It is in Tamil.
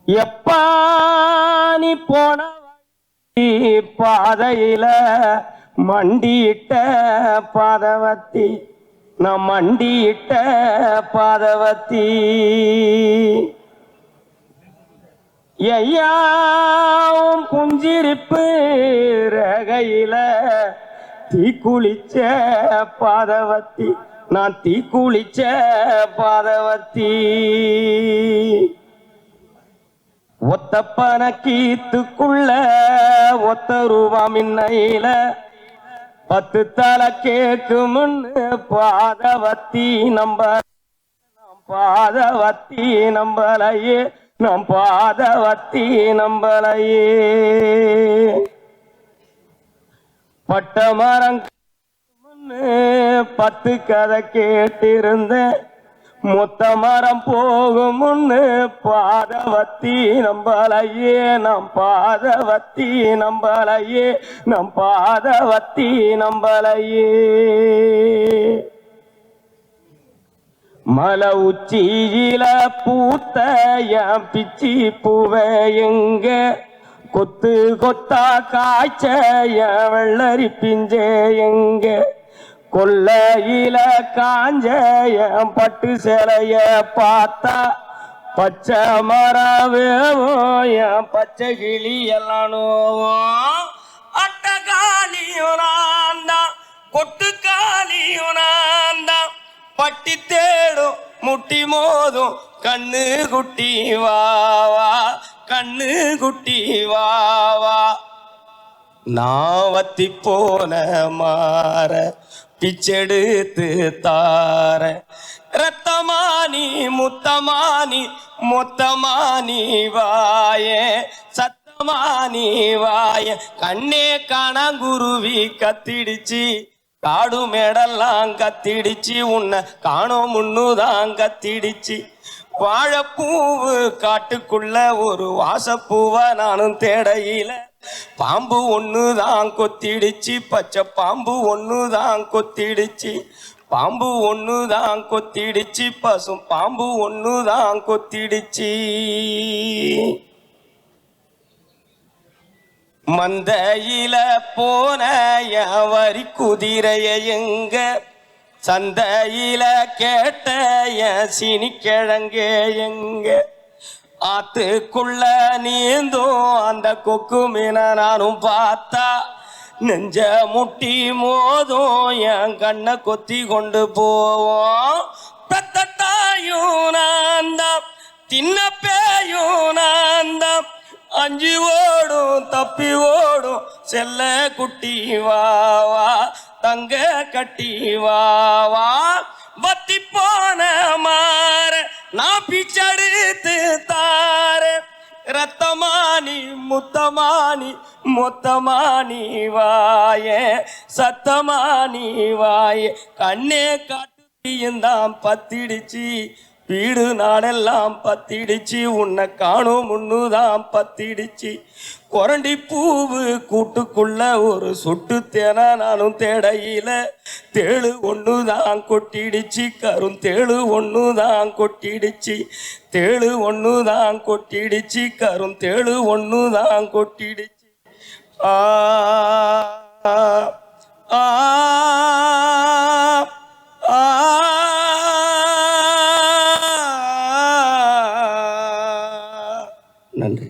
எப்பா நீ போன பாதையில மண்டியிட்ட பாதவத்தி நான் மண்டியிட்ட பாதவத்தி ஐயாவும் புஞ்சிருப்பு ரகையில தீக்குளிச்ச பாதவத்தி நான் தீக்குளிச்ச பாதவத்தி ஒத்த பணக்கீத்துக்குள்ள ஒத்த ரூபா மின்னையில 10 தலை கேக்குமுன்னு பாதவத்தி பாதவத்தி நம்பலையே நம் பாதவத்தி நம்பலையே பட்ட மரம் 10 கதை கேட்டிருந்தேன் மொத்த மரம் போகும் முன்னு பாதவத்தி நம்பலையே நம் பாதவத்தி நம்பலையே நம் பாதவத்தி நம்பலையே மலை உச்சியில பூத்த என் பிச்சி பூவை எங்க கொத்து கொத்தா காய்ச்ச என் வெள்ளரி பிஞ்சே எங்க கொல்லையில காஞ்ச என் பட்டு சேலைய பார்த்தா பச்சை மரவேவும் என் பச்சை கிளி எல்லானோவும் அட்டகாலியும் நான்தான் கொட்டுக்காலியும் நான்தான் பட்டி தேடும் முட்டி மோதும் கண்ணு குட்டி வாவா கண்ணு குட்டி வாவா நான் வத்தி போன மாற பிச்செடுத்து தார ரத்தமானி முத்தமானி மொத்தமானி வாயே சத்தமானி வாய கண்ணே காணாங்குருவி கத்திடுச்சு காடு மேடெல்லாம் கத்திடுச்சு உன்னை காணோம் முன்னுதான் கத்திடுச்சு வாழைப்பூவு காட்டுக்குள்ள ஒரு வாசப்பூவ நானும் தேடையில பாம்பு ஒண்ணுதான் கொத்திடுச்சு பச்சை பாம்பு ஒண்ணுதான் கொத்திடுச்சு பாம்பு ஒண்ணுதான் கொத்திடுச்சு பசும் பாம்பு ஒண்ணுதான் கொத்திடுச்சு மந்தையில போன வரி குதிரைய எங்க சந்தையில கேட்ட சீனி கிழங்கே எங்க ஆத்துக்குள்ள நீந்தும் அந்த கொக்கு மீன நானும் பார்த்தா நெஞ்ச முட்டி மோதும் என் கண்ணை கொத்தி கொண்டு போவோம் பெத்தத்தாயும் நான் தான் தின்ன பேயும் நான் தான் அஞ்சு ஓடும் தப்பி ஓடும் செல்ல குட்டி வாவா தங்க கட்டி வாவா வத்தி போன மாற நான் பிச்சடுத்து தார ரத்தமானி முத்தமானி மொத்தமானி வாயே சத்தமானி வாயே கண்ணே காட்டுத்தியும் தான் பத்திடுச்சு வீடு நாடெல்லாம் பத்திடுச்சு உன்னை காணும் முன்னுதான் பத்திடுச்சு கொரண்டி பூவு கூட்டுக்குள்ள ஒரு சொட்டு தேன நானும் தேடையில தேழு ஒண்ணுதான் கொட்டிடுச்சு கரும் தேழு ஒண்ணுதான் கொட்டிடுச்சு தேழு ஒண்ணுதான் கொட்டிடுச்சு கரும் தேழு ஒண்ணுதான் கொட்டிடுச்சு ஆ ஆ ஆ நன்றி.